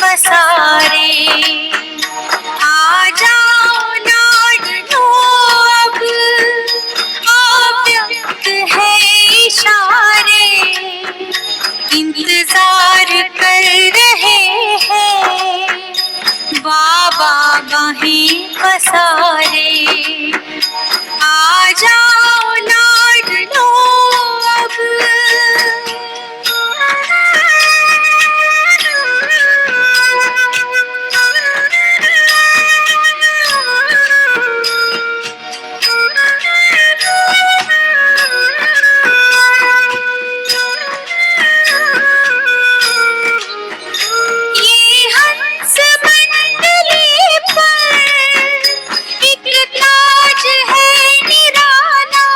पसारे। आ जाओ लाडलो अब, अव्यक्त है इशारे, इंतजार कर रहे हैं बाबा बाहें पसारे। आ जाओ लाडलो अब। ये हंस मंडली पर एक ताज है निराला,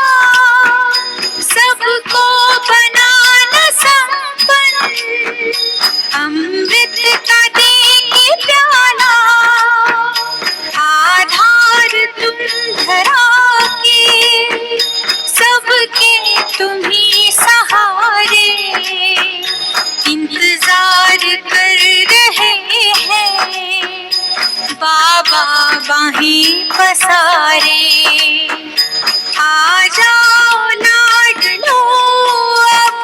सबको बनाना संपन्न, अमृत का देंगे प्याला। आधार तुम धरा के, सबके तुम्ही सहारे, इंतजार कर रहे हैं बाबा बाहें पसारे। आ जाओ लाडलो अब।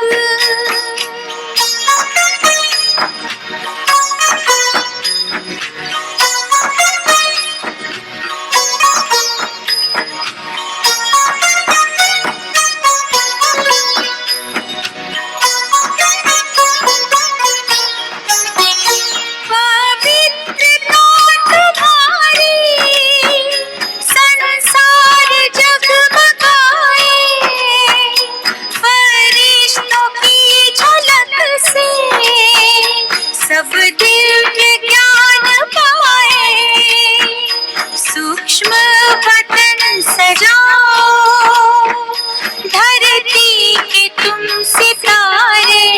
पवित्रता तुम्हारी संसार जगमगाए, फरिश्तों की झलक से सब दिव्य ज्ञान पाए। सूक्ष्म बटन सजाओ, धरती के तुम सितारे,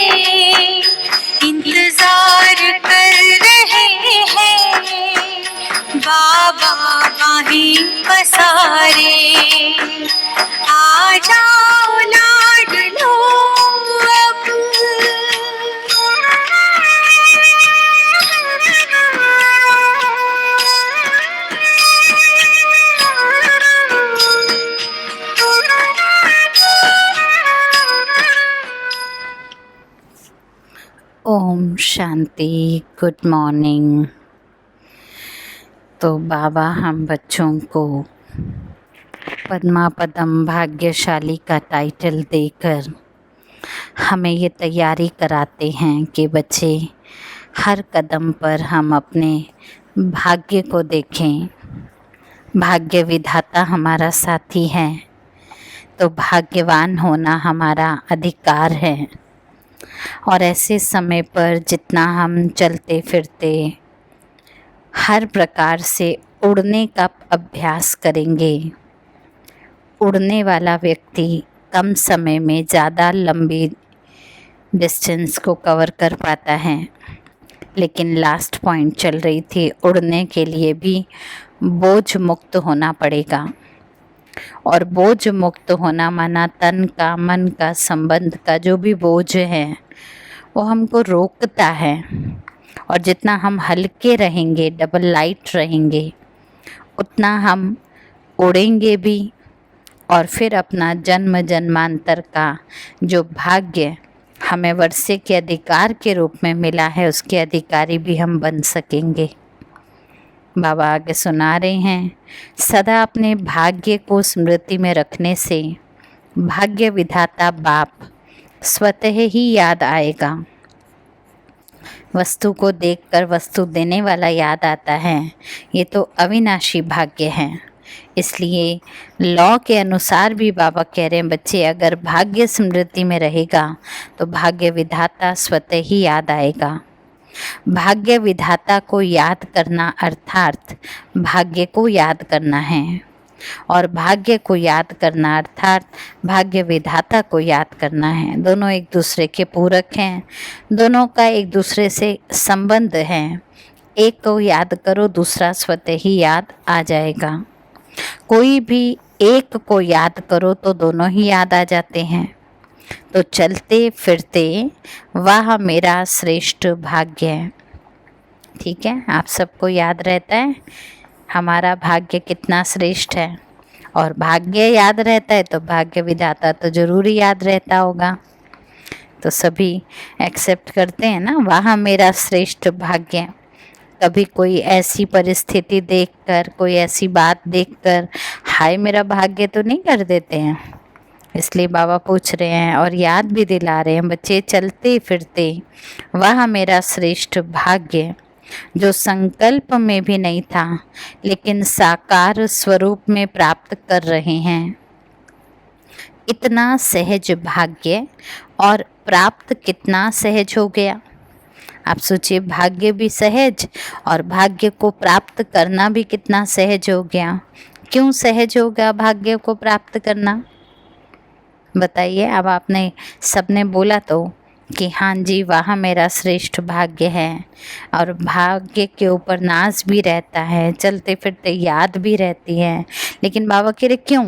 इंतजार कर रहे हैं बाबा बाहें पसारे। आ जाओ लाडलो अब। ओम शांति। Good morning. तो बाबा हम बच्चों को पद्मा पदम भाग्यशाली का टाइटल देकर हमें ये तैयारी कराते हैं कि बच्चे हर कदम पर हम अपने भाग्य को देखें। भाग्य विधाता हमारा साथी है, तो भाग्यवान होना हमारा अधिकार है। और ऐसे समय पर जितना हम चलते फिरते हर प्रकार से उड़ने का अभ्यास करेंगे, उड़ने वाला व्यक्ति कम समय में ज़्यादा लंबी डिस्टेंस को कवर कर पाता है। लेकिन लास्ट पॉइंट चल रही थी, उड़ने के लिए भी बोझ मुक्त होना पड़ेगा। और बोझ मुक्त होना माना तन का, मन का, संबंध का जो भी बोझ है वो हमको रोकता है। और जितना हम हल्के रहेंगे, डबल लाइट रहेंगे, उतना हम उड़ेंगे भी। और फिर अपना जन्म जन्मांतर का जो भाग्य हमें वर्षे के अधिकार के रूप में मिला है, उसके अधिकारी भी हम बन सकेंगे। बाबा आगे सुना रहे हैं, सदा अपने भाग्य को स्मृति में रखने से भाग्य विधाता बाप स्वतः ही याद आएगा। वस्तु को देखकर वस्तु देने वाला याद आता है। ये तो अविनाशी भाग्य है। इसलिए लॉ के अनुसार भी बाबा कह रहे हैं, बच्चे अगर भाग्य स्मृति में रहेगा तो भाग्य विधाता स्वतः ही याद आएगा। भाग्य विधाता को याद करना अर्थात भाग्य को याद करना है। और भाग्य को याद करना अर्थात भाग्य विधाता को याद करना है। दोनों एक दूसरे के पूरक हैं, दोनों का एक दूसरे से संबंध है। एक को याद करो, दूसरा स्वतः ही याद आ जाएगा। कोई भी एक को याद करो तो दोनों ही याद आ जाते हैं। तो चलते फिरते वह मेरा श्रेष्ठ भाग्य है। ठीक है, आप सबको याद रहता है हमारा भाग्य कितना श्रेष्ठ है, और भाग्य याद रहता है तो भाग्य विधाता तो ज़रूर ही याद रहता होगा। तो सभी एक्सेप्ट करते हैं ना, वहाँ मेरा श्रेष्ठ भाग्य। कभी कोई ऐसी परिस्थिति देखकर, कोई ऐसी बात देखकर हाय मेरा भाग्य तो नहीं कर देते हैं। इसलिए बाबा पूछ रहे हैं और याद भी दिला रहे हैं, बच्चे चलते फिरते वह मेरा श्रेष्ठ भाग्य जो संकल्प में भी नहीं था लेकिन साकार स्वरूप में प्राप्त कर रहे हैं। इतना सहज भाग्य और प्राप्त कितना सहज हो गया। आप सोचिए, भाग्य भी सहज और भाग्य को प्राप्त करना भी कितना सहज हो गया। क्यों सहज हो गया भाग्य को प्राप्त करना, बताइए। अब आपने सबने बोला तो कि हाँ जी, वहाँ मेरा श्रेष्ठ भाग्य है, और भाग्य के ऊपर नाज भी रहता है, चलते फिरते याद भी रहती है। लेकिन बाबा कह रहे क्यों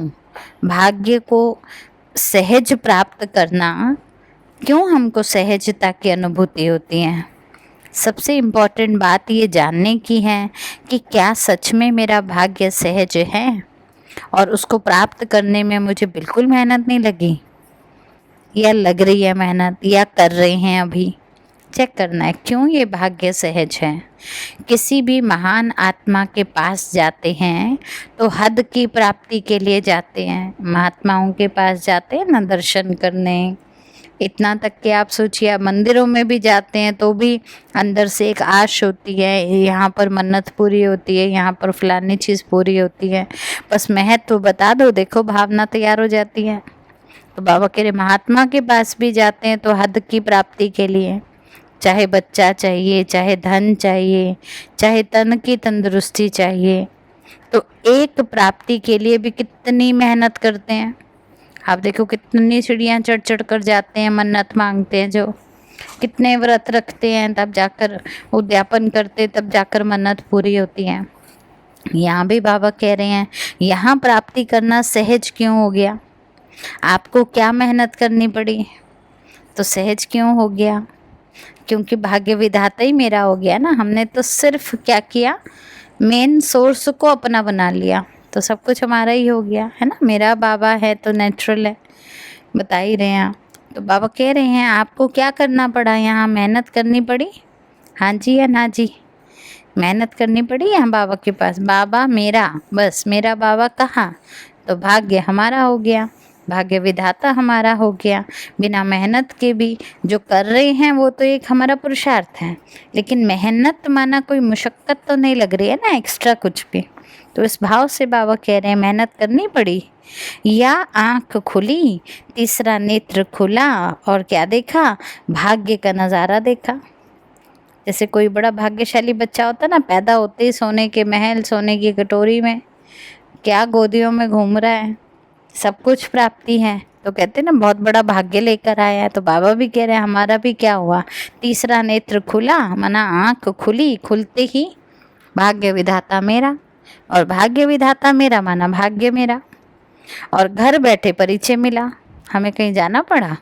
भाग्य को सहज प्राप्त करना, क्यों हमको सहजता की अनुभूति होती है। सबसे इम्पॉर्टेंट बात ये जानने की है कि क्या सच में मेरा भाग्य सहज है और उसको प्राप्त करने में मुझे बिल्कुल मेहनत नहीं लगी, या लग रही है मेहनत, या कर रहे हैं अभी। चेक करना है क्यों ये भाग्य सहज है। किसी भी महान आत्मा के पास जाते हैं तो हद की प्राप्ति के लिए जाते हैं। महात्माओं के पास जाते हैं ना दर्शन करने, इतना तक कि आप सोचिए मंदिरों में भी जाते हैं तो भी अंदर से एक आश होती है, यहाँ पर मन्नत पूरी होती है, यहाँ पर फलानी चीज़ पूरी होती है, बस महत्व बता दो, देखो भावना तैयार हो जाती है। तो बाबा कह रहे महात्मा के पास भी जाते हैं तो हद की प्राप्ति के लिए, चाहे बच्चा चाहिए, चाहे धन चाहिए, चाहे तन की तंदुरुस्ती चाहिए, तो एक प्राप्ति के लिए भी कितनी मेहनत करते हैं। आप देखो कितनी सीढ़ियाँ चढ़ चढ़ कर जाते हैं, मन्नत मांगते हैं, जो कितने व्रत रखते हैं, तब जाकर उद्यापन करते, तब जाकर मन्नत पूरी होती है। यहाँ भी बाबा कह रहे हैं यहाँ प्राप्ति करना सहज क्यों हो गया। आपको क्या मेहनत करनी पड़ी तो सहज क्यों हो गया, क्योंकि भाग्य विधाता ही मेरा हो गया ना। हमने तो सिर्फ क्या किया, मेन सोर्स को अपना बना लिया, तो सब कुछ हमारा ही हो गया है ना। मेरा बाबा है तो नेचुरल है, बता ही रहे हैं। तो बाबा कह रहे हैं आपको क्या करना पड़ा, यहाँ मेहनत करनी पड़ी, हाँ जी या ना जी, मेहनत करनी पड़ी यहाँ बाबा के पास। बाबा मेरा, बस मेरा बाबा कहा तो भाग्य हमारा हो गया, भाग्य विधाता हमारा हो गया। बिना मेहनत के भी जो कर रहे हैं वो तो एक हमारा पुरुषार्थ है, लेकिन मेहनत माना कोई मुशक्क़त तो नहीं लग रही है ना एक्स्ट्रा कुछ भी। तो इस भाव से बाबा कह रहे हैं मेहनत करनी पड़ी, या आँख खुली, तीसरा नेत्र खुला और क्या देखा, भाग्य का नज़ारा देखा। जैसे कोई बड़ा भाग्यशाली बच्चा होता ना, पैदा होते ही सोने के महल, सोने की कटोरी में, क्या गोदियों में घूम रहा है, सब कुछ प्राप्ति है, तो कहते हैं ना बहुत बड़ा भाग्य लेकर आया है। तो बाबा भी कह रहे हैं हमारा भी क्या हुआ, तीसरा नेत्र खुला, माना आँख खुली, खुलते ही भाग्य विधाता मेरा, और भाग्य विधाता मेरा माना भाग्य मेरा। और घर बैठे परिचय मिला, हमें कहीं जाना पड़ा।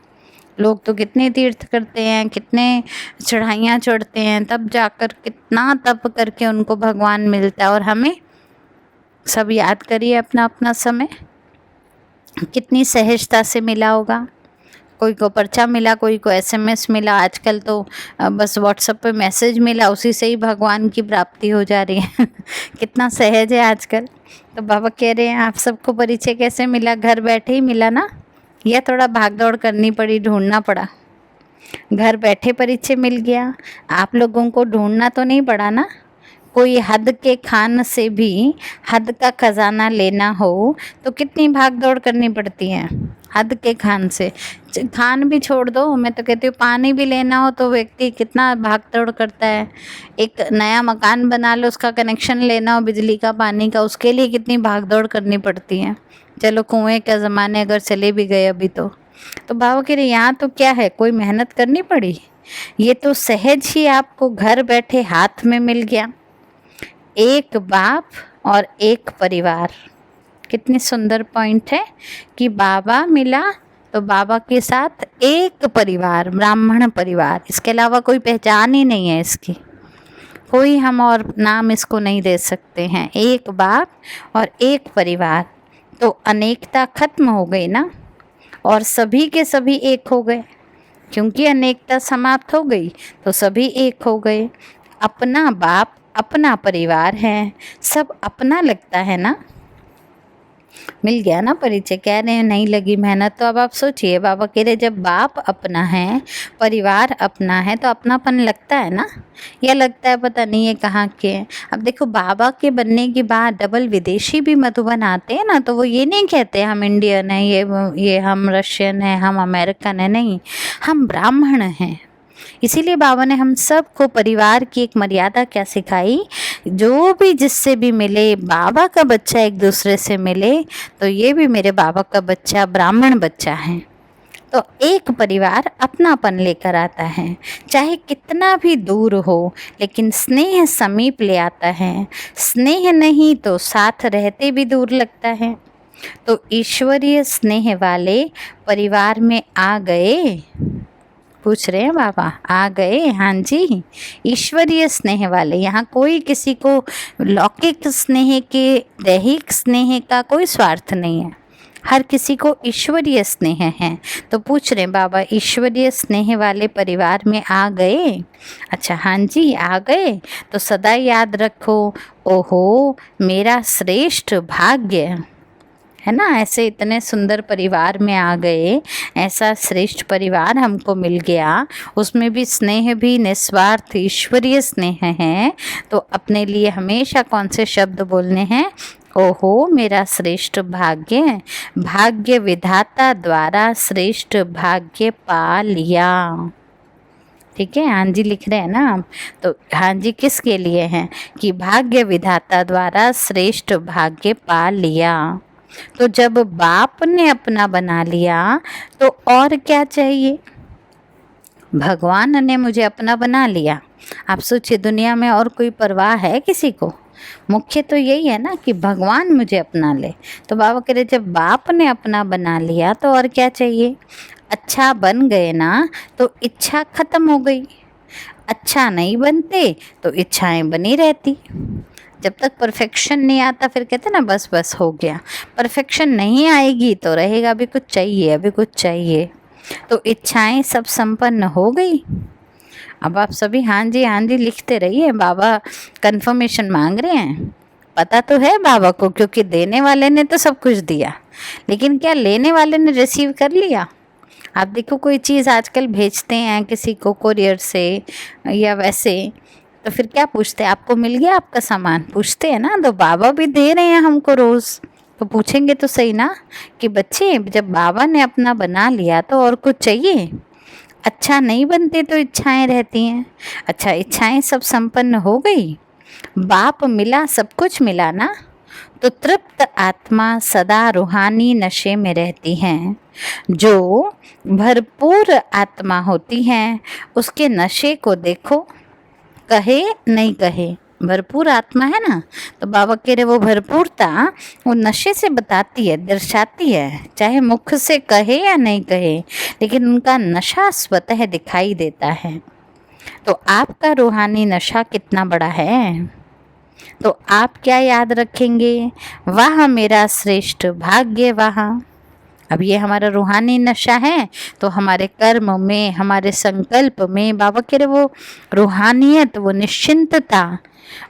लोग तो कितने तीर्थ करते हैं, कितने चढ़ाइयाँ चढ़ते हैं, तब जाकर कितना तप करके उनको भगवान मिलता है। और हमें सब याद करिए अपना अपना समय कितनी सहजता से मिला होगा। कोई को पर्चा मिला, कोई को एसएमएस मिला, आजकल तो बस व्हाट्सएप पे मैसेज मिला, उसी से ही भगवान की प्राप्ति हो जा रही है कितना सहज है आजकल। तो बाबा कह रहे हैं आप सबको परिचय कैसे मिला, घर बैठे ही मिला ना, या थोड़ा भाग दौड़ करनी पड़ी, ढूंढना पड़ा। घर बैठे परिचय मिल गया, आप लोगों को ढूंढना तो नहीं पड़ा ना। कोई हद के खान से भी हद का खजाना लेना हो तो कितनी भाग दौड़ करनी पड़ती है। हद के खान से, खान भी छोड़ दो, मैं तो कहती हूँ पानी भी लेना हो तो व्यक्ति कितना भाग दौड़ करता है। एक नया मकान बना लो, उसका कनेक्शन लेना हो बिजली का, पानी का, उसके लिए कितनी भाग दौड़ करनी पड़ती है। चलो कुएं का ज़माने अगर चले भी गए अभी तो बाबा कह रहे यहाँ तो क्या है, कोई मेहनत करनी पड़ी, ये तो सहज ही आपको घर बैठे हाथ में मिल गया। एक बाप और एक परिवार, कितनी सुंदर पॉइंट है कि बाबा मिला तो बाबा के साथ एक परिवार, ब्राह्मण परिवार, इसके अलावा कोई पहचान ही नहीं है इसकी। कोई हम और नाम इसको नहीं दे सकते हैं। एक बाप और एक परिवार, तो अनेकता खत्म हो गई ना, और सभी के सभी एक हो गए। क्योंकि अनेकता समाप्त हो गई तो सभी एक हो गए। अपना बाप अपना परिवार है, सब अपना लगता है ना। मिल गया ना परिचय। कह रहे हैं नहीं लगी मेहनत, तो अब आप सोचिए, बाबा कह रहे जब बाप अपना है, परिवार अपना है, तो अपनापन लगता है ना, या लगता है पता नहीं है कहाँ के हैं। अब देखो, बाबा के बनने के बाद डबल विदेशी भी मधुबन आते हैं ना, तो वो ये नहीं कहते हम इंडियन हैं, ये हम रशियन हैं, हम अमेरिकन हैं, नहीं, हम ब्राह्मण हैं। इसीलिए बाबा ने हम सबको परिवार की एक मर्यादा क्या सिखाई, जो भी जिससे भी मिले, बाबा का बच्चा एक दूसरे से मिले तो ये भी मेरे बाबा का बच्चा, ब्राह्मण बच्चा है। तो एक परिवार अपनापन लेकर आता है, चाहे कितना भी दूर हो, लेकिन स्नेह समीप ले आता है। स्नेह नहीं तो साथ रहते भी दूर लगता है। तो ईश्वरीय स्नेह वाले परिवार में आ गए, पूछ रहे हैं बाबा, आ गए? हाँ जी, ईश्वरीय स्नेह वाले। यहाँ कोई किसी को लौकिक स्नेह के, दैहिक स्नेह का कोई स्वार्थ नहीं है, हर किसी को ईश्वरीय स्नेह है। तो पूछ रहे हैं बाबा, ईश्वरीय स्नेह वाले परिवार में आ गए? अच्छा, हाँ जी आ गए। तो सदा याद रखो, ओहो मेरा श्रेष्ठ भाग्य है ना, ऐसे इतने सुंदर परिवार में आ गए, ऐसा श्रेष्ठ परिवार हमको मिल गया, उसमें भी स्नेह भी निस्वार्थ ईश्वरीय स्नेह है। तो अपने लिए हमेशा कौन से शब्द बोलने हैं? ओहो मेरा श्रेष्ठ भाग्य, भाग्य विधाता द्वारा श्रेष्ठ भाग्य पा लिया। ठीक है, हाँ जी लिख रहे हैं ना आप। तो हाँ जी किसके लिए हैं? कि भाग्य विधाता द्वारा श्रेष्ठ भाग्य पा लिया। तो जब बाप ने अपना बना लिया तो और क्या चाहिए? भगवान ने मुझे अपना बना लिया। आप सोचिए, दुनिया में और कोई परवाह है किसी को? मुख्य तो यही है ना कि भगवान मुझे अपना ले। तो बाबा कह रहे जब बाप ने अपना बना लिया तो और क्या चाहिए? अच्छा बन गए ना तो इच्छा खत्म हो गई। अच्छा नहीं बनते तो इच्छाएं बनी रहती। जब तक परफेक्शन नहीं आता फिर कहते ना बस बस हो गया। परफेक्शन नहीं आएगी तो रहेगा अभी कुछ चाहिए, अभी कुछ चाहिए। तो इच्छाएं सब संपन्न हो गई। अब आप सभी हाँ जी लिखते रहिए, बाबा कंफर्मेशन मांग रहे हैं। पता तो है बाबा को, क्योंकि देने वाले ने तो सब कुछ दिया, लेकिन क्या लेने वाले ने रिसीव कर लिया? आप देखो, कोई चीज़ आजकल भेजते हैं किसी को कोरियर से या वैसे, तो फिर क्या पूछते हैं? आपको मिल गया आपका सामान? पूछते हैं ना। तो बाबा भी दे रहे हैं हमको रोज़, तो पूछेंगे तो सही ना कि बच्चे जब बाबा ने अपना बना लिया तो और कुछ चाहिए? अच्छा नहीं बनते तो इच्छाएं रहती हैं। अच्छा, इच्छाएं सब संपन्न हो गई, बाप मिला, सब कुछ मिला ना, तो तृप्त आत्मा सदा रूहानी नशे में रहती हैं। जो भरपूर आत्मा होती हैं उसके नशे को देखो, कहे नहीं कहे, भरपूर आत्मा है ना, तो बाबा कह रहे वो भरपूरता वो नशे से बताती है, दर्शाती है, चाहे मुख से कहे या नहीं कहे, लेकिन उनका नशा स्वतः दिखाई देता है। तो आपका रूहानी नशा कितना बड़ा है? तो आप क्या याद रखेंगे? वाह मेरा श्रेष्ठ भाग्य वाह। अब ये हमारा रूहानी नशा है, तो हमारे कर्म में, हमारे संकल्प में बाबा कह रहे वो रूहानियत, वो निश्चिंतता,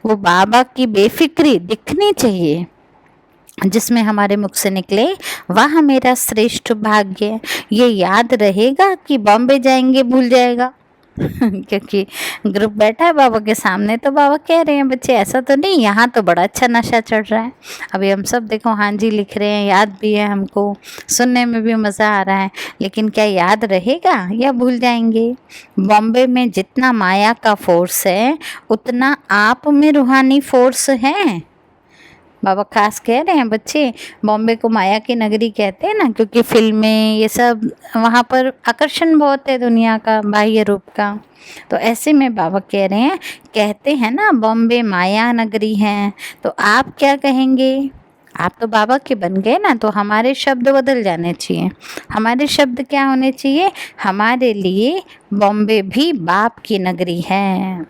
वो बाबा की बेफिक्री दिखनी चाहिए, जिसमें हमारे मुख से निकले वाह मेरा श्रेष्ठ भाग्य। ये याद रहेगा कि बॉम्बे जाएंगे भूल जाएगा? क्योंकि ग्रुप बैठा है बाबा के सामने, तो बाबा कह रहे हैं बच्चे ऐसा तो नहीं, यहाँ तो बड़ा अच्छा नशा चढ़ रहा है। अभी हम सब देखो हाँ जी लिख रहे हैं, याद भी है हमको, सुनने में भी मज़ा आ रहा है, लेकिन क्या याद रहेगा या भूल जाएंगे? बॉम्बे में जितना माया का फोर्स है उतना आप में रूहानी फोर्स है। बाबा खास कह रहे हैं बच्चे, बॉम्बे को माया की नगरी कहते हैं ना, क्योंकि फिल्में ये सब, वहाँ पर आकर्षण बहुत है दुनिया का, बाह्य रूप का। तो ऐसे में बाबा कह रहे हैं, कहते हैं ना बॉम्बे माया नगरी है, तो आप क्या कहेंगे? आप तो बाबा के बन गए ना, तो हमारे शब्द बदल जाने चाहिए। हमारे शब्द क्या होने चाहिए? हमारे लिए बॉम्बे भी बाप की नगरी है।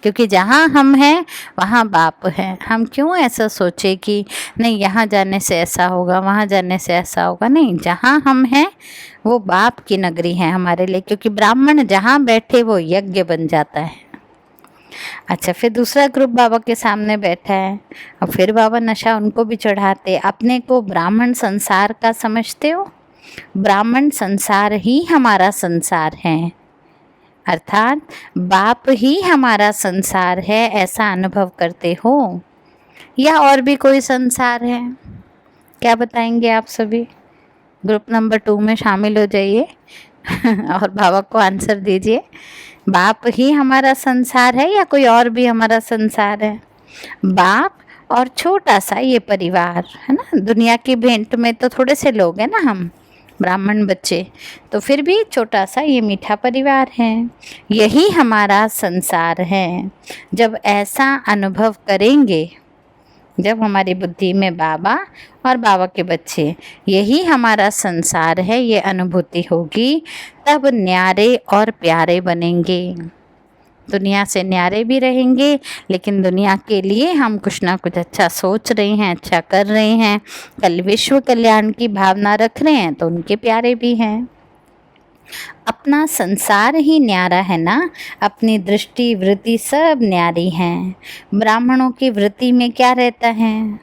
क्योंकि जहाँ हम हैं वहाँ बाप है। हम क्यों ऐसा सोचे कि नहीं यहाँ जाने से ऐसा होगा, वहाँ जाने से ऐसा होगा। नहीं, जहाँ हम हैं वो बाप की नगरी है हमारे लिए, क्योंकि ब्राह्मण जहाँ बैठे वो यज्ञ बन जाता है। अच्छा, फिर दूसरा ग्रुप बाबा के सामने बैठा है और फिर बाबा नशा उनको भी चढ़ाते। अपने को ब्राह्मण संसार का समझते हो? ब्राह्मण संसार ही हमारा संसार है, अर्थात बाप ही हमारा संसार है, ऐसा अनुभव करते हो या और भी कोई संसार है? क्या बताएंगे आप सभी? ग्रुप नंबर 2 में शामिल हो जाइए और बाबा को आंसर दीजिए। बाप ही हमारा संसार है या कोई और भी हमारा संसार है? बाप और छोटा सा ये परिवार है ना। दुनिया की भेंट में तो थोड़े से लोग हैं ना, हम ब्राह्मण बच्चे, तो फिर भी छोटा सा ये मीठा परिवार है, यही हमारा संसार है। जब ऐसा अनुभव करेंगे, जब हमारी बुद्धि में बाबा और बाबा के बच्चे यही हमारा संसार है, ये अनुभूति होगी, तब न्यारे और प्यारे बनेंगे। दुनिया से न्यारे भी रहेंगे, लेकिन दुनिया के लिए हम कुछ ना कुछ अच्छा सोच रहे हैं, अच्छा कर रहे हैं, कल विश्व कल्याण की भावना रख रहे हैं, तो उनके प्यारे भी हैं। अपना संसार ही न्यारा है ना, अपनी दृष्टि वृत्ति सब न्यारी हैं। ब्राह्मणों की वृत्ति में क्या रहता है?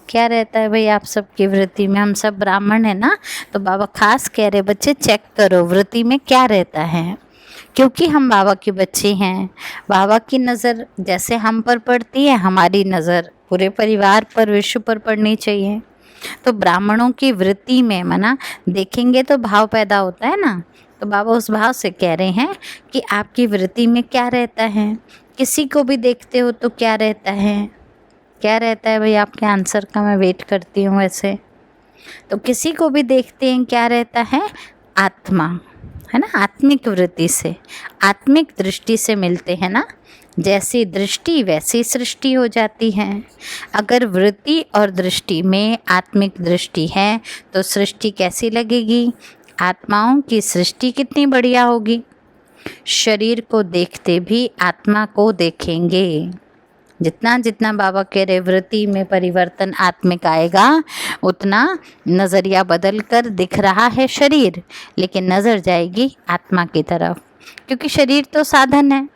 क्या रहता है भाई आप सबकी वृत्ति में? हम सब ब्राह्मण है ना, तो बाबा खास कह रहे बच्चे चेक करो वृत्ति में क्या रहता है, क्योंकि हम बाबा के बच्चे हैं। बाबा की नज़र जैसे हम पर पड़ती है, हमारी नज़र पूरे परिवार पर, विश्व पर पड़नी चाहिए। तो ब्राह्मणों की वृत्ति में मना देखेंगे तो भाव पैदा होता है ना, तो बाबा उस भाव से कह रहे हैं कि आपकी वृत्ति में क्या रहता है। किसी को भी देखते हो तो क्या रहता है? क्या रहता है भाई? आपके आंसर का मैं वेट करती हूँ। वैसे तो किसी को भी देखते हैं, क्या रहता है? आत्मा है ना। आत्मिक वृत्ति से, आत्मिक दृष्टि से मिलते हैं ना। जैसी दृष्टि वैसी सृष्टि हो जाती है। अगर वृत्ति और दृष्टि में आत्मिक दृष्टि है तो सृष्टि कैसी लगेगी? आत्माओं की सृष्टि कितनी बढ़िया होगी। शरीर को देखते भी आत्मा को देखेंगे। जितना जितना बाबा कह रहे वृत्ति में परिवर्तन आत्मिक आएगा, उतना नज़रिया बदल कर दिख रहा है शरीर, लेकिन नज़र जाएगी आत्मा की तरफ, क्योंकि शरीर तो साधन है,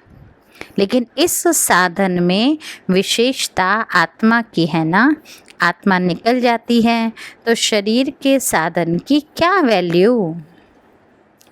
लेकिन इस साधन में विशेषता आत्मा की है ना। आत्मा निकल जाती है तो शरीर के साधन की क्या वैल्यू?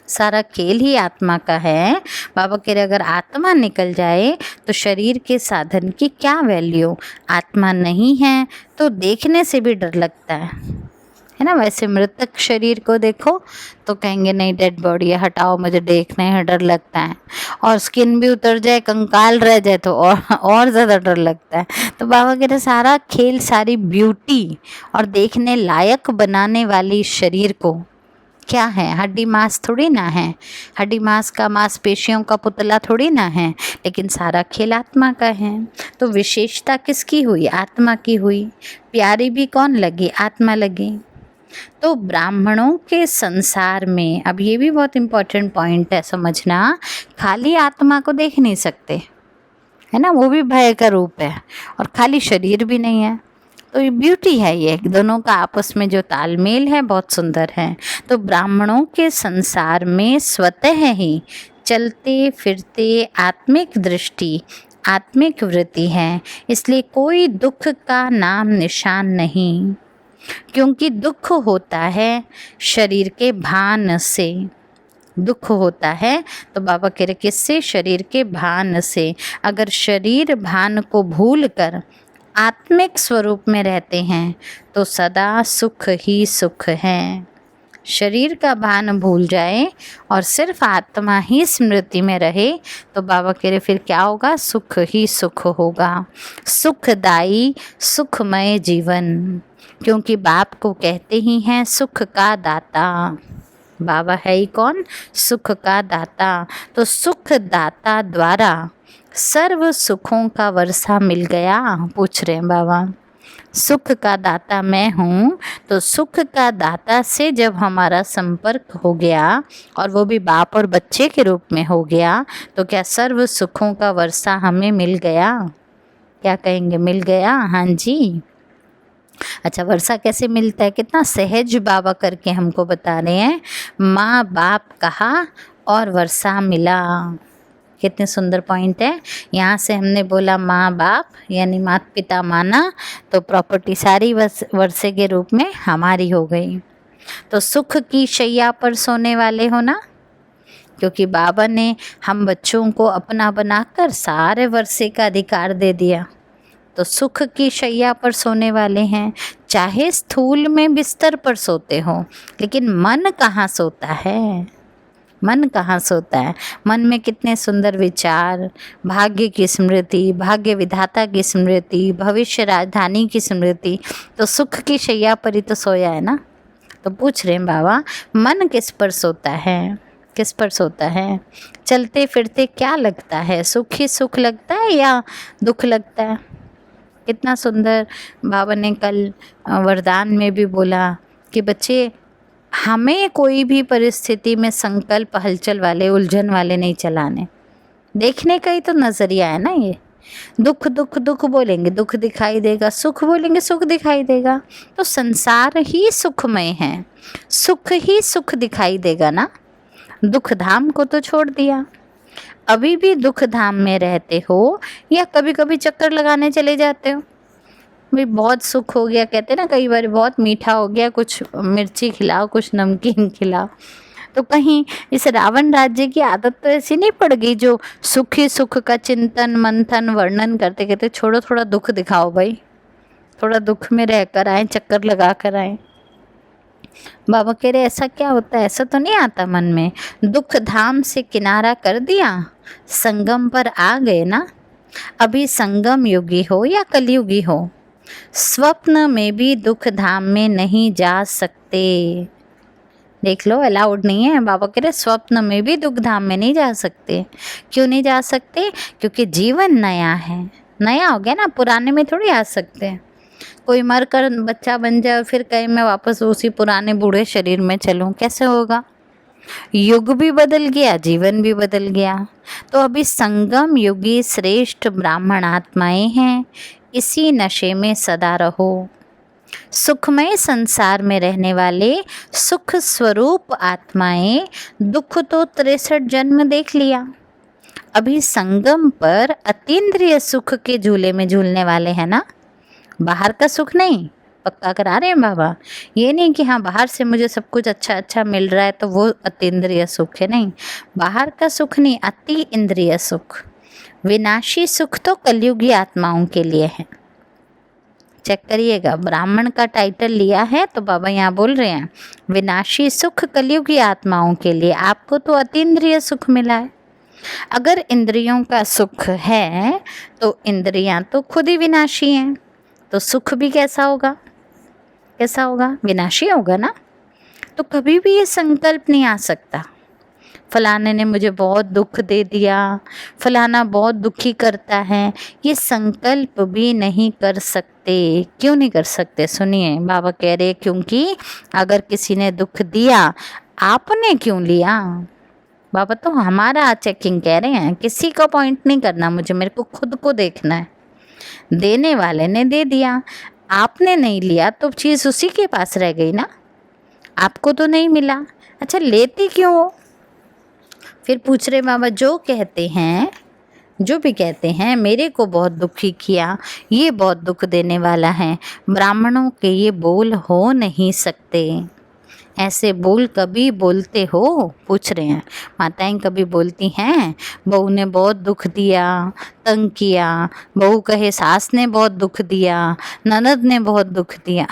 सारा खेल ही आत्मा का है। बाबा कह रहे अगर आत्मा निकल जाए तो शरीर के साधन की क्या वैल्यू? आत्मा नहीं है तो देखने से भी डर लगता है ना। वैसे मृतक शरीर को देखो तो कहेंगे नहीं, डेड बॉडी है, हटाओ, मुझे देखने में डर लगता है। और स्किन भी उतर जाए, कंकाल रह जाए तो और ज़्यादा डर लगता है। तो बाबा कह रहे सारा खेल, सारी ब्यूटी और देखने लायक बनाने वाली शरीर को क्या है? हड्डी मांस थोड़ी ना है, हड्डी मांस का मांसपेशियों का पुतला थोड़ी ना है, लेकिन सारा खेल आत्मा का है। तो विशेषता किसकी हुई? आत्मा की हुई। प्यारी भी कौन लगी? आत्मा लगी। तो ब्राह्मणों के संसार में, अब ये भी बहुत इम्पोर्टेंट पॉइंट है समझना, खाली आत्मा को देख नहीं सकते है ना, वो भी भय का रूप है, और खाली शरीर भी नहीं है। तो ये ब्यूटी है, ये दोनों का आपस में जो तालमेल है बहुत सुंदर है। तो ब्राह्मणों के संसार में स्वतः ही चलते फिरते आत्मिक दृष्टि, आत्मिक वृत्ति है, इसलिए कोई दुख का नाम निशान नहीं, क्योंकि दुख होता है शरीर के भान से। दुख होता है तो बाबा कह रहे किससे? शरीर के भान से। अगर शरीर भान को भूल कर आत्मिक स्वरूप में रहते हैं तो सदा सुख ही सुख है। शरीर का भान भूल जाए और सिर्फ आत्मा ही स्मृति में रहे तो बाबा कह रहे फिर क्या होगा? सुख ही सुख होगा, सुखदाई सुखमय जीवन। क्योंकि बाप को कहते ही हैं सुख का दाता। बाबा है ही कौन? सुख का दाता। तो सुख दाता द्वारा सर्व सुखों का वर्षा मिल गया। पूछ रहे हैं बाबा, सुख का दाता मैं हूँ, तो सुख का दाता से जब हमारा संपर्क हो गया और वो भी बाप और बच्चे के रूप में हो गया, तो क्या सर्व सुखों का वर्षा हमें मिल गया? क्या कहेंगे, मिल गया? हाँ जी। अच्छा, वर्षा कैसे मिलता है? कितना सहज बाबा करके हमको बता रहे हैं। माँ बाप कहा और वर्षा मिला। कितने सुंदर पॉइंट है। यहाँ से हमने बोला माँ बाप यानी माता पिता माना, तो प्रॉपर्टी सारी वर्षे के रूप में हमारी हो गई। तो सुख की शैया पर सोने वाले हो ना, क्योंकि बाबा ने हम बच्चों को अपना बनाकर सारे वर्षे का अधिकार दे दिया। तो सुख की शैया पर सोने वाले हैं। चाहे स्थूल में बिस्तर पर सोते हो, लेकिन मन कहाँ सोता है? मन कहाँ सोता है? मन में कितने सुंदर विचार, भाग्य की स्मृति, भाग्य विधाता की स्मृति, भविष्य राजधानी की स्मृति। तो सुख की शैया पर ही तो सोया है ना। तो पूछ रहे हैं बाबा, मन किस पर सोता है? किस पर सोता है? चलते फिरते क्या लगता है? सुख ही सुख लगता है या दुख लगता है? कितना सुंदर बाबा ने कल वरदान में भी बोला कि बच्चे, हमें कोई भी परिस्थिति में संकल्प हलचल वाले, उलझन वाले नहीं चलाने। देखने का ही तो नज़रिया है ना ये। दुख दुख दुख बोलेंगे दुख दिखाई देगा, सुख बोलेंगे सुख दिखाई देगा। तो संसार ही सुखमय है, सुख ही सुख दिखाई देगा ना। दुख धाम को तो छोड़ दिया, अभी भी दुख धाम में रहते हो या कभी कभी चक्कर लगाने चले जाते हो? भाई बहुत सुख हो गया, कहते ना कई बार, बहुत मीठा हो गया, कुछ मिर्ची खिलाओ, कुछ नमकीन खिलाओ। तो कहीं इस रावण राज्य की आदत तो ऐसी नहीं पड़ गई जो सुख ही सुख का चिंतन मंथन वर्णन करते कहते छोड़ो थोड़ा दुख दिखाओ भाई, थोड़ा दुख में रह कर आए, चक्कर लगा कर आए। बाबा कह रहे ऐसा क्या होता है? ऐसा तो नहीं आता मन में। दुख धाम से किनारा कर दिया, संगम पर आ गए ना। अभी संगम युगी हो या कलयुगी हो, स्वप्न में भी दुख धाम में नहीं जा सकते। देख लो, अलाउड नहीं है। बाबा कह रहे स्वप्न में भी दुख धाम में नहीं जा सकते। क्यों नहीं जा सकते? क्योंकि जीवन नया है। नया हो गया ना, पुराने में थोड़ी आ सकते हैं। कोई मर कर बच्चा बन जाए और फिर कहीं मैं वापस उसी पुराने बूढ़े शरीर में चलूं, कैसे होगा? युग भी बदल गया, जीवन भी बदल गया। तो अभी संगम युगी श्रेष्ठ ब्राह्मण आत्माएं हैं, इसी नशे में सदा रहो। सुखमय संसार में रहने वाले सुख स्वरूप आत्माएं, दुख तो 63 जन्म देख लिया, अभी संगम पर अतीन्द्रिय सुख के झूले में झूलने वाले हैं ना। बाहर का सुख नहीं, पक्का करा रहे हैं बाबा। ये नहीं कि हाँ बाहर से मुझे सब कुछ अच्छा अच्छा मिल रहा है तो वो अतीन्द्रिय सुख है, नहीं। बाहर का सुख नहीं, अति इंद्रिय सुख। विनाशी सुख तो कलयुगी आत्माओं के लिए है। चेक करिएगा, ब्राह्मण का टाइटल लिया है तो बाबा यहाँ बोल रहे हैं विनाशी सुख कलयुगी आत्माओं के लिए। आपको तो अतीन्द्रिय सुख मिला है। अगर इंद्रियों का सुख है तो इंद्रियां तो खुद ही विनाशी हैं, तो सुख भी कैसा होगा? कैसा होगा? विनाशी होगा ना। तो कभी भी ये संकल्प नहीं आ सकता फलाने ने मुझे बहुत दुख दे दिया, फलाना बहुत दुखी करता है, ये संकल्प भी नहीं कर सकते। क्यों नहीं कर सकते? सुनिए, बाबा कह रहे क्योंकि अगर किसी ने दुख दिया, आपने क्यों लिया? बाबा तो हमारा चेकिंग कह रहे हैं, किसी का पॉइंट नहीं करना मुझे, मेरे को खुद को देखना है। देने वाले ने दे दिया, आपने नहीं लिया तो चीज़ उसी के पास रह गई ना, आपको तो नहीं मिला। अच्छा, लेते क्यों हो? फिर पूछ रहे बाबा, जो कहते हैं, जो भी कहते हैं मेरे को बहुत दुखी किया, ये बहुत दुख देने वाला है, ब्राह्मणों के ये बोल हो नहीं सकते। ऐसे बोल कभी बोलते हो? पूछ रहे हैं। माताएं कभी बोलती हैं बहू ने बहुत दुख दिया, तंग किया, बहू कहे सास ने बहुत दुख दिया, ननद ने बहुत दुख दिया।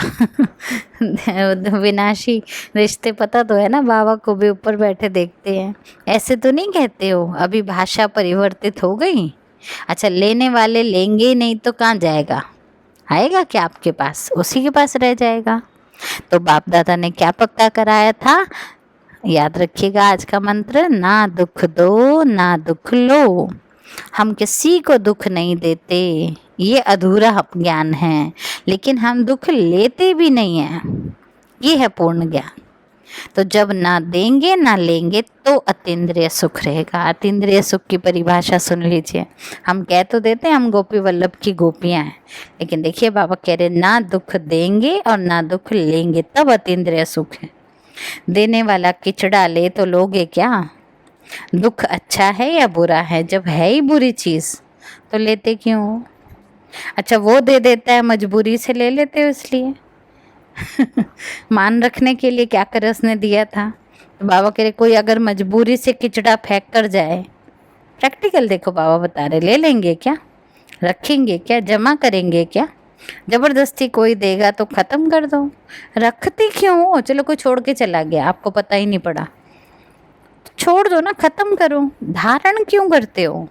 विनाशी रिश्ते पता तो है ना, बाबा को भी ऊपर बैठे देखते हैं। ऐसे तो नहीं कहते हो। अभी भाषा परिवर्तित हो गई। अच्छा, लेने वाले लेंगे ही नहीं तो कहाँ जाएगा? आएगा क्या आपके पास? उसी के पास रह जाएगा। तो बाप दादा ने क्या पक्का कराया था? याद रखिएगा आज का मंत्र, ना दुख दो ना दुख लो। हम किसी को दुख नहीं देते, ये अधूरा ज्ञान है। लेकिन हम दुख लेते भी नहीं हैं, ये है पूर्ण ज्ञान। तो जब ना देंगे ना लेंगे तो अतीन्द्रिय सुख रहेगा। अतीन्द्रिय सुख की परिभाषा सुन लीजिए। हम कह तो देते हैं हम गोपी वल्लभ की गोपियां हैं, लेकिन देखिए बाबा कह रहे ना दुख देंगे और ना दुख लेंगे तब अतीन्द्रिय सुख है। देने वाला किचड़ा ले तो लोगे क्या? दुख अच्छा है या बुरा है? जब है ही बुरी चीज़ तो लेते क्यों हो? अच्छा वो दे देता है, मजबूरी से ले लेते हो इसलिए। मान रखने के लिए क्या कर उसने दिया था। तो बाबा कह रहे कोई अगर मजबूरी से किचड़ा फेंक कर जाए, प्रैक्टिकल देखो बाबा बता रहे, ले लेंगे क्या? रखेंगे क्या? जमा करेंगे क्या? जबरदस्ती कोई देगा तो ख़त्म कर दो, रखती क्यों हो? चलो कोई छोड़ के चला गया, आपको पता ही नहीं पड़ा, छोड़ दो ना, ख़त्म करो, धारण क्यों करते हो?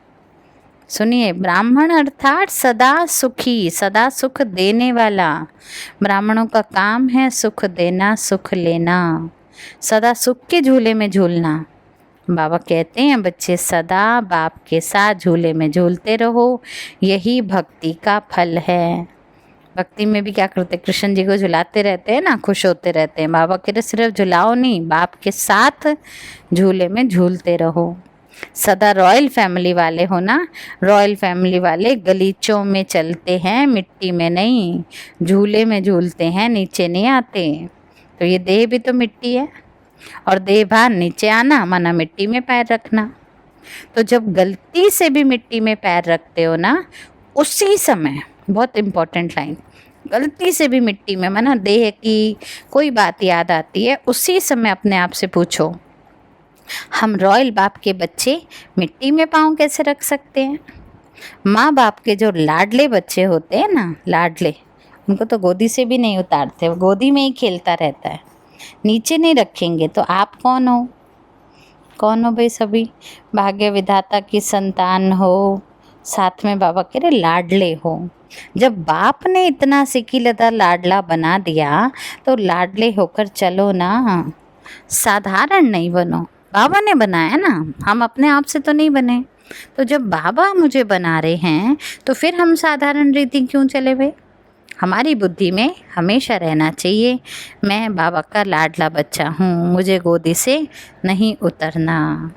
सुनिए, ब्राह्मण अर्थात सदा सुखी, सदा सुख देने वाला। ब्राह्मणों का काम है सुख देना, सुख लेना, सदा सुख के झूले में झूलना। बाबा कहते हैं बच्चे सदा बाप के साथ झूले में झूलते रहो, यही भक्ति का फल है। भक्ति में भी क्या करते, कृष्ण जी को झुलाते रहते हैं ना, खुश होते रहते हैं। बाबा कह रहे सिर्फ झुलाओ नहीं, बाप के साथ झूले में झूलते रहो। सदा रॉयल फैमिली वाले हो ना, रॉयल फैमिली वाले गलीचों में चलते हैं, मिट्टी में नहीं, झूले में झूलते हैं, नीचे नहीं आते। तो ये देह भी तो मिट्टी है, और देह बाहर नीचे आना माना मिट्टी में पैर रखना। तो जब गलती से भी मिट्टी में पैर रखते हो ना, उसी समय, बहुत इम्पोर्टेंट लाइन, गलती से भी मिट्टी में माना देह की कोई बात याद आती है, उसी समय अपने आप से पूछो हम रॉयल बाप के बच्चे मिट्टी में पाँव कैसे रख सकते हैं? माँ बाप के जो लाडले बच्चे होते हैं ना, लाडले, उनको तो गोदी से भी नहीं उतारते, वो गोदी में ही खेलता रहता है, नीचे नहीं रखेंगे। तो आप कौन हो? कौन हो भाई? सभी भाग्य विधाता की संतान हो, साथ में बाबा कह रहे लाडले हो। जब बाप ने इतना सिकीलता लाडला बना दिया तो लाडले होकर चलो ना, साधारण नहीं बनो। बाबा ने बनाया ना, हम अपने आप से तो नहीं बने। तो जब बाबा मुझे बना रहे हैं तो फिर हम साधारण रीति क्यों चले भाई? हमारी बुद्धि में हमेशा रहना चाहिए मैं बाबा का लाडला बच्चा हूँ, मुझे गोदी से नहीं उतरना।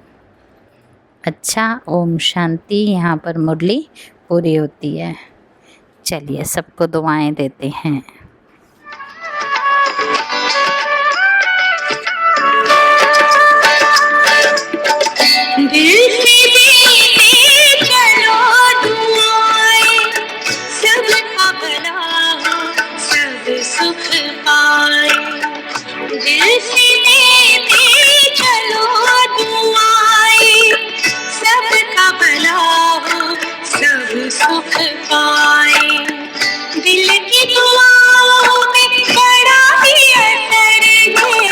अच्छा, ओम शांति। यहाँ पर मुरली पूरी होती है। चलिए सबको दुआएं देते हैं। दिल से देते चलो दुआएं, सबका भला हो, सब सुख पाए। दिल से देते चलो दुआएं, सबका भला हो, सब सुख पाए। दिल की दुआओं में बड़ा ही असर है,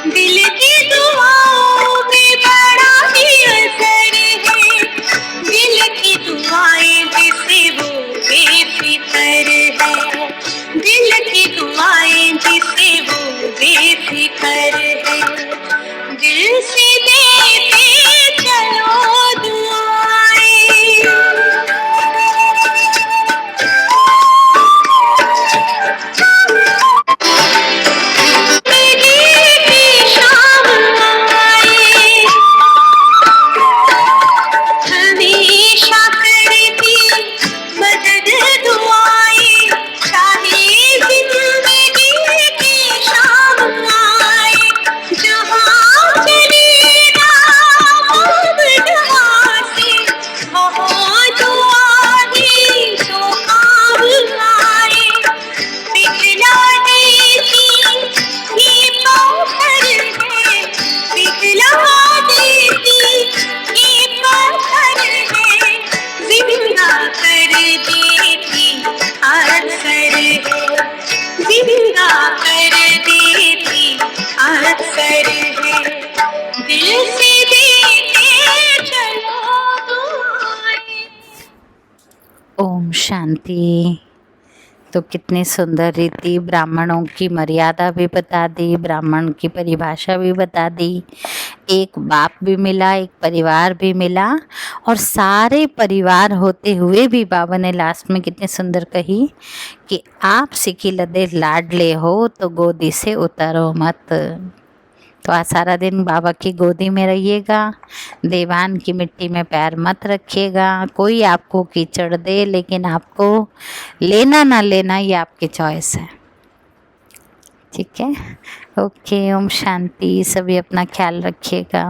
दिल की दुआओं में बड़ा ही असर है। दिल की दुआएं जिसे वो बेफिक्र है, दिल की दुआएं जिसे वो बेफिक्र है। दिल से देते चलो दुआएं। हमेशा करती मदद दुआएं, चाहे जिंदगी की शाम आए। जहाँ चले ना मुमकिन से, वहाँ दुआ ही तो काम आए। पिघला देती ये पत्थर है, पिघला देती ये पत्थर है, जिंदा कर देती अक्सर है, जिंदा कर देती अक्सर है। दिल से देते चलो दुआएं। ओम शांति। तो कितनी सुंदर रीति, ब्राह्मणों की मर्यादा भी बता दी, ब्राह्मण की परिभाषा भी बता दी। एक बाप भी मिला, एक परिवार भी मिला, और सारे परिवार होते हुए भी बाबा ने लास्ट में कितने सुंदर कही कि आप सिकी लदे लाडले हो तो गोदी से उतारो मत। तो आज सारा दिन बाबा की गोदी में रहिएगा, देवान की मिट्टी में पैर मत रखिएगा। कोई आपको कीचड़ दे, लेकिन आपको लेना ना लेना ये आपकी चॉइस है, ठीक है। ओके, ओम शांति। सभी अपना ख्याल रखिएगा।